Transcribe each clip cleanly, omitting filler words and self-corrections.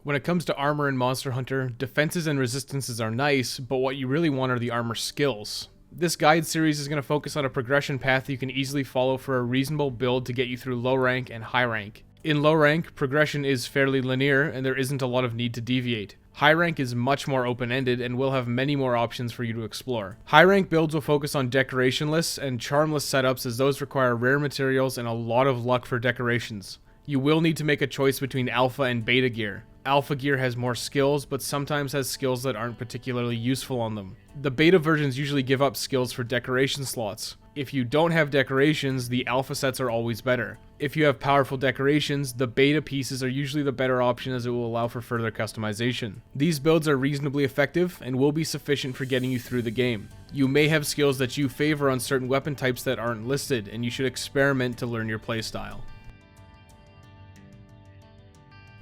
When it comes to armor in Monster Hunter, defenses and resistances are nice, but what you really want are the armor skills. This guide series is going to focus on a progression path you can easily follow for a reasonable build to get you through low rank and high rank. In low rank, progression is fairly linear and there isn't a lot of need to deviate. High rank is much more open-ended and will have many more options for you to explore. High rank builds will focus on decorationless and charmless setups, as those require rare materials and a lot of luck for decorations. You will need to make a choice between alpha and beta gear. Alpha gear has more skills, but sometimes has skills that aren't particularly useful on them. The beta versions usually give up skills for decoration slots. If you don't have decorations, the alpha sets are always better. If you have powerful decorations, the beta pieces are usually the better option, as it will allow for further customization. These builds are reasonably effective and will be sufficient for getting you through the game. You may have skills that you favor on certain weapon types that aren't listed, and you should experiment to learn your playstyle.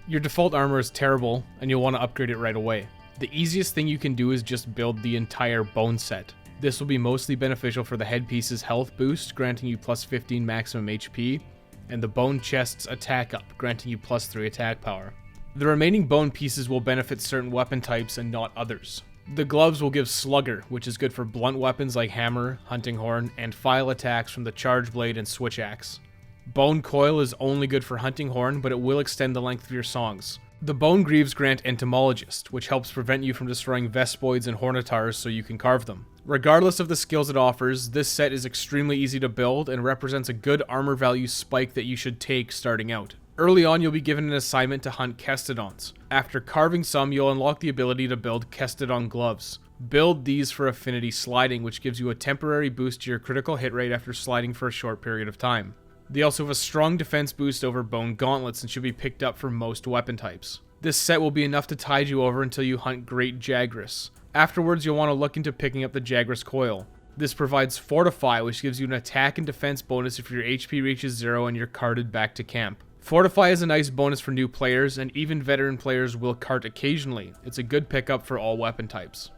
Your default armor is terrible, and you'll want to upgrade it right away. The easiest thing you can do is just build the entire bone set. This will be mostly beneficial for the headpiece's health boost, granting you plus 15 maximum HP, and the bone chest's attack up, granting you plus 3 attack power. The remaining bone pieces will benefit certain weapon types and not others. The gloves will give Slugger, which is good for blunt weapons like hammer, hunting horn, and file attacks from the charge blade and switch axe. Bone Coil is only good for hunting horn, but it will extend the length of your songs. The Bone Greaves grant Entomologist, which helps prevent you from destroying Vespoids and Hornitars so you can carve them. Regardless of the skills it offers, this set is extremely easy to build and represents a good armor value spike that you should take starting out. Early on, you'll be given an assignment to hunt Kestodons. After carving some, you'll unlock the ability to build Kestodon gloves. Build these for affinity sliding, which gives you a temporary boost to your critical hit rate after sliding for a short period of time. They also have a strong defense boost over bone gauntlets and should be picked up for most weapon types. This set will be enough to tide you over until you hunt Great Jagras. Afterwards, you'll want to look into picking up the Jagras Coil. This provides Fortify, which gives you an attack and defense bonus if your HP reaches 0 and you're carted back to camp. Fortify is a nice bonus for new players, and even veteran players will cart occasionally. It's a good pickup for all weapon types.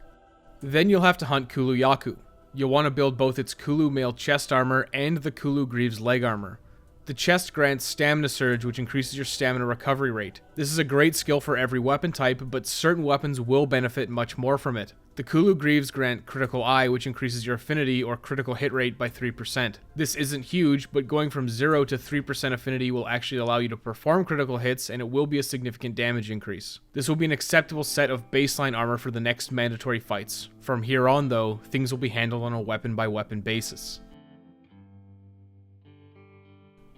Then you'll have to hunt Kulu Yaku. You'll want to build both its Kulu male chest armor and the Kulu Greaves leg armor. The chest grants Stamina Surge, which increases your stamina recovery rate. This is a great skill for every weapon type, but certain weapons will benefit much more from it. The Kulu Greaves grant Critical Eye, which increases your affinity or critical hit rate by 3%. This isn't huge, but going from 0 to 3% affinity will actually allow you to perform critical hits, and it will be a significant damage increase. This will be an acceptable set of baseline armor for the next mandatory fights. From here on, though, things will be handled on a weapon-by-weapon basis.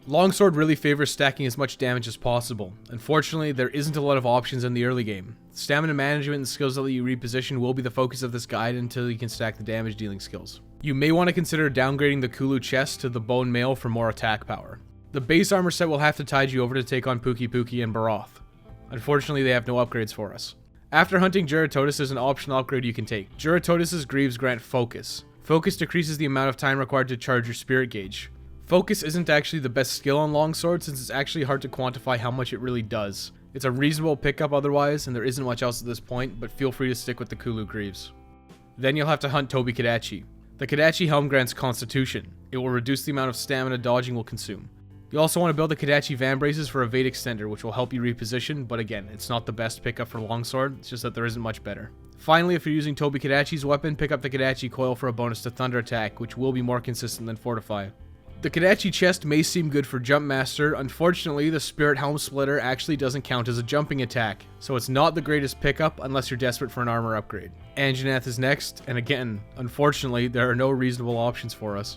Longsword really favors stacking as much damage as possible. Unfortunately, there isn't a lot of options in the early game. Stamina management and skills that let you reposition will be the focus of this guide until you can stack the damage dealing skills. You may want to consider downgrading the Kulu chest to the Bone Mail for more attack power. The base armor set will have to tide you over to take on Pookie Pookie and Baroth. Unfortunately, they have no upgrades for us. After hunting Juratotus, there's an optional upgrade you can take. Juratotus' Greaves grant Focus. Focus decreases the amount of time required to charge your spirit gauge. Focus isn't actually the best skill on Longsword, since it's actually hard to quantify how much it really does. It's a reasonable pickup otherwise, and there isn't much else at this point, but feel free to stick with the Kulu Greaves. Then you'll have to hunt Tobi Kadachi. The Kadachi Helm grants Constitution. It will reduce the amount of stamina dodging will consume. You also want to build the Kadachi Van Braces for Evade Extender, which will help you reposition, but again, it's not the best pickup for Longsword, it's just that there isn't much better. Finally, if you're using Tobi Kadachi's weapon, pick up the Kadachi Coil for a bonus to Thunder Attack, which will be more consistent than Fortify. The Kadachi chest may seem good for Jump Master. Unfortunately, the Spirit Helm Splitter actually doesn't count as a jumping attack, so it's not the greatest pickup unless you're desperate for an armor upgrade. Anjanath is next, and again, unfortunately, there are no reasonable options for us.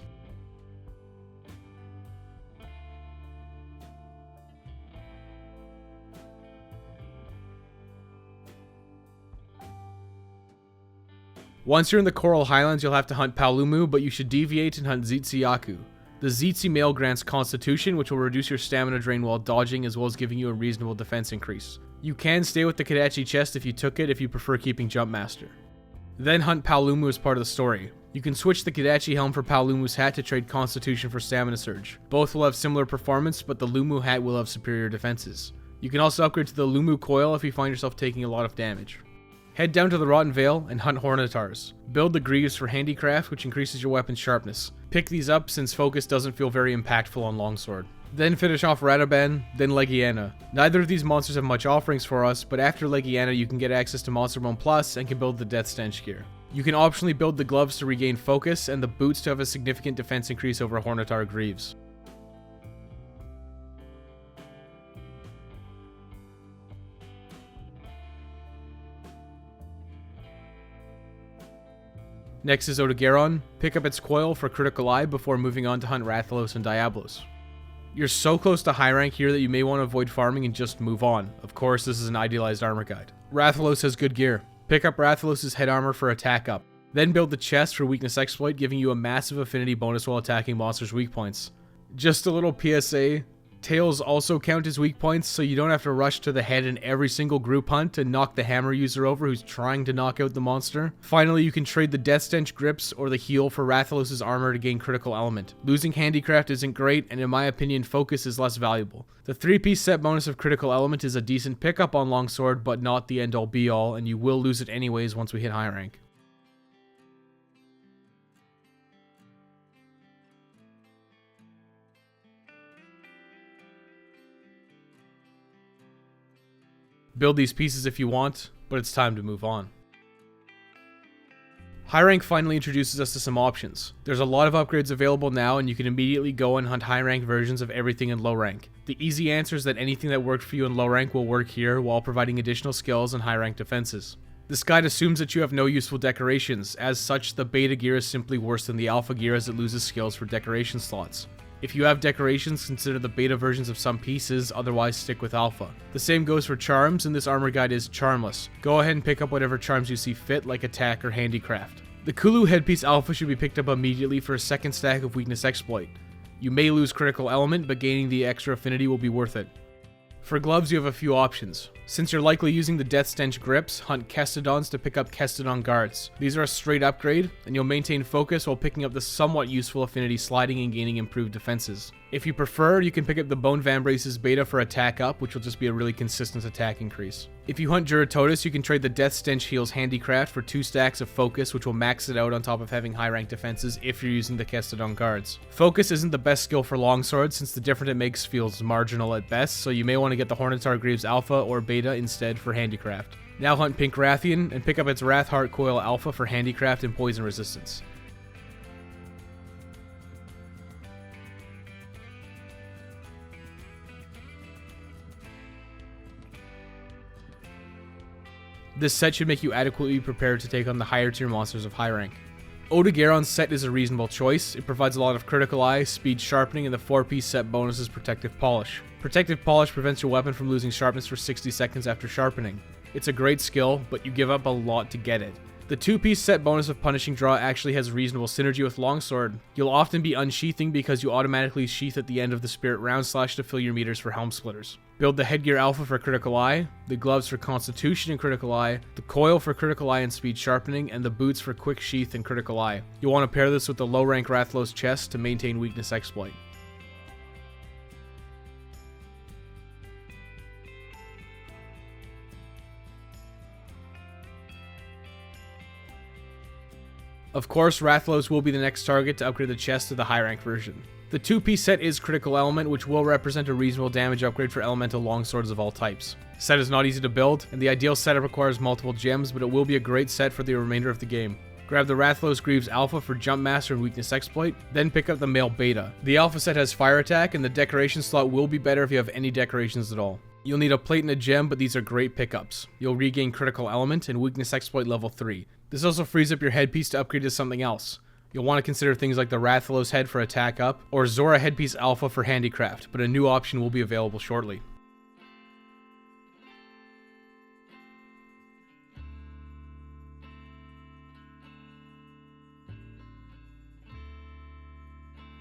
Once you're in the Coral Highlands, you'll have to hunt Paolumu, but you should deviate and hunt Tzitzi-Yaku. The Tzitzi male grants Constitution, which will reduce your stamina drain while dodging, as well as giving you a reasonable defense increase. You can stay with the Kadachi chest if you took it, if you prefer keeping Jump Master. Then hunt Paolumu as part of the story. You can switch the Kadachi helm for Paolumu's hat to trade Constitution for Stamina Surge. Both will have similar performance, but the Lumu hat will have superior defenses. You can also upgrade to the Lumu Coil if you find yourself taking a lot of damage. Head down to the Rotten Vale and hunt Hornitars. Build the Greaves for Handicraft, which increases your weapon's sharpness. Pick these up since Focus doesn't feel very impactful on Longsword. Then finish off Radaban, then Legiana. Neither of these monsters have much offerings for us, but after Legiana you can get access to Monster Bone Plus and can build the Death Stench gear. You can optionally build the gloves to regain focus and the boots to have a significant defense increase over Hornetar Greaves. Next is Odogaron. Pick up its coil for critical eye before moving on to hunt Rathalos and Diablos. You're so close to high rank here that you may want to avoid farming and just move on. Of course, this is an idealized armor guide. Rathalos has good gear. Pick up Rathalos' head armor for attack up. Then build the chest for weakness exploit, giving you a massive affinity bonus while attacking monsters' weak points. Just a little PSA, tails also count as weak points, so you don't have to rush to the head in every single group hunt and knock the hammer user over who's trying to knock out the monster. Finally, you can trade the Death Stench grips or the heal for Rathalos' armor to gain critical element. Losing handicraft isn't great, and in my opinion, focus is less valuable. The 3-piece set bonus of critical element is a decent pickup on longsword, but not the end-all be-all, and you will lose it anyways once we hit high rank. Build these pieces if you want, but it's time to move on. High rank finally introduces us to some options. There's a lot of upgrades available now, and you can immediately go and hunt high rank versions of everything in low rank. The easy answer is that anything that worked for you in low rank will work here while providing additional skills and high rank defenses. This guide assumes that you have no useful decorations. As such, the beta gear is simply worse than the alpha gear as it loses skills for decoration slots. If you have decorations, consider the beta versions of some pieces, otherwise stick with alpha. The same goes for charms, and this armor guide is charmless. Go ahead and pick up whatever charms you see fit, like attack or handicraft. The Kulu headpiece alpha should be picked up immediately for a second stack of weakness exploit. You may lose critical element, but gaining the extra affinity will be worth it. For gloves, you have a few options. Since you're likely using the Death Stench grips, hunt Kestodons to pick up Kestodon guards. These are a straight upgrade, and you'll maintain focus while picking up the somewhat useful affinity sliding and gaining improved defenses. If you prefer, you can pick up the Bone Vambrace's beta for attack up, which will just be a really consistent attack increase. If you hunt Juratotus, you can trade the Death Stench Heal's handicraft for 2 stacks of focus, which will max it out on top of having high rank defenses if you're using the Kestodon guards. Focus isn't the best skill for longsword, since the difference it makes feels marginal at best, so you may want to get the Hornetar Greaves alpha or beta instead for handicraft. Now hunt Pink Rathian and pick up its Wrathheart Coil alpha for handicraft and poison resistance. This set should make you adequately prepared to take on the higher tier monsters of high rank. Odogaron's set is a reasonable choice. It provides a lot of critical eye, speed sharpening, and the 4-piece set bonus is Protective Polish. Protective Polish prevents your weapon from losing sharpness for 60 seconds after sharpening. It's a great skill, but you give up a lot to get it. The 2-piece set bonus of Punishing Draw actually has reasonable synergy with Longsword. You'll often be unsheathing because you automatically sheath at the end of the Spirit Round Slash to fill your meters for Helm Splitters. Build the Headgear Alpha for Critical Eye, the Gloves for Constitution and Critical Eye, the Coil for Critical Eye and Speed Sharpening, and the Boots for Quick Sheath and Critical Eye. You'll want to pair this with the low rank Rathalos chest to maintain Weakness Exploit. Of course, Rathalos will be the next target to upgrade the chest to the high rank version. The 2-piece set is Critical Element, which will represent a reasonable damage upgrade for elemental longswords of all types. The set is not easy to build, and the ideal setup requires multiple gems, but it will be a great set for the remainder of the game. Grab the Rathalos Greaves Alpha for Jump Master and Weakness Exploit, then pick up the Male Beta. The Alpha set has Fire Attack, and the decoration slot will be better if you have any decorations at all. You'll need a plate and a gem, but these are great pickups. You'll regain Critical Element and Weakness Exploit level 3. This also frees up your headpiece to upgrade to something else. You'll want to consider things like the Rathalos head for attack up, or Zora Headpiece Alpha for handicraft, but a new option will be available shortly.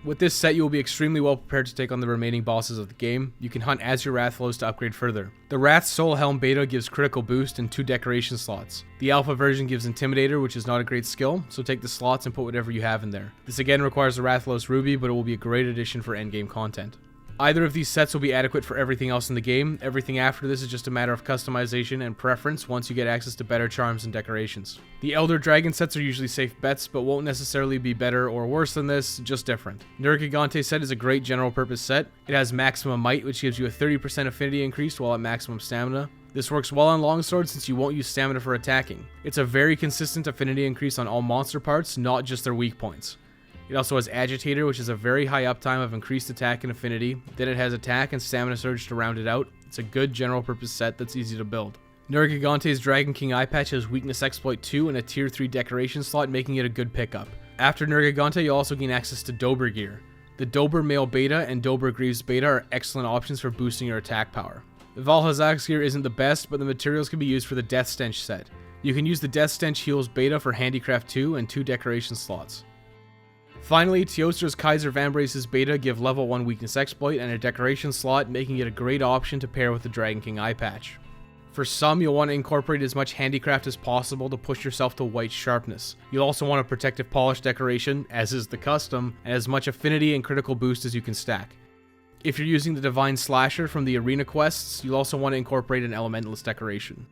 With this set, you will be extremely well prepared to take on the remaining bosses of the game. You can hunt as your Rathalos to upgrade further. The Wrath's Soul Helm Beta gives critical boost and 2 decoration slots. The Alpha version gives Intimidator, which is not a great skill, so take the slots and put whatever you have in there. This again requires the Rathalos Ruby, but it will be a great addition for endgame content. Either of these sets will be adequate for everything else in the game. Everything after this is just a matter of customization and preference once you get access to better charms and decorations. The Elder Dragon sets are usually safe bets, but won't necessarily be better or worse than this, just different. Nergigante set is a great general purpose set. It has maximum might, which gives you a 30% affinity increase while at maximum stamina. This works well on longsword since you won't use stamina for attacking. It's a very consistent affinity increase on all monster parts, not just their weak points. It also has Agitator, which is a very high uptime of increased attack and affinity. Then it has attack and stamina surge to round it out. It's a good general purpose set that's easy to build. Nergigante's Dragon King eye patch has Weakness Exploit 2 and a tier 3 decoration slot, making it a good pickup. After Nergigante, you'll also gain access to Dober gear. The Dober Male Beta and Dober Greaves Beta are excellent options for boosting your attack power. The Valhazak's gear isn't the best, but the materials can be used for the Death Stench set. You can use the Death Stench Heals Beta for Handicraft 2 and 2 decoration slots. Finally, Teostra's Kaiser Vambrace's Beta give level 1 Weakness Exploit and a decoration slot, making it a great option to pair with the Dragon King eye patch. For some, you'll want to incorporate as much handicraft as possible to push yourself to white sharpness. You'll also want a protective polish decoration, as is the custom, and as much affinity and critical boost as you can stack. If you're using the Divine Slasher from the arena quests, you'll also want to incorporate an elementalist decoration.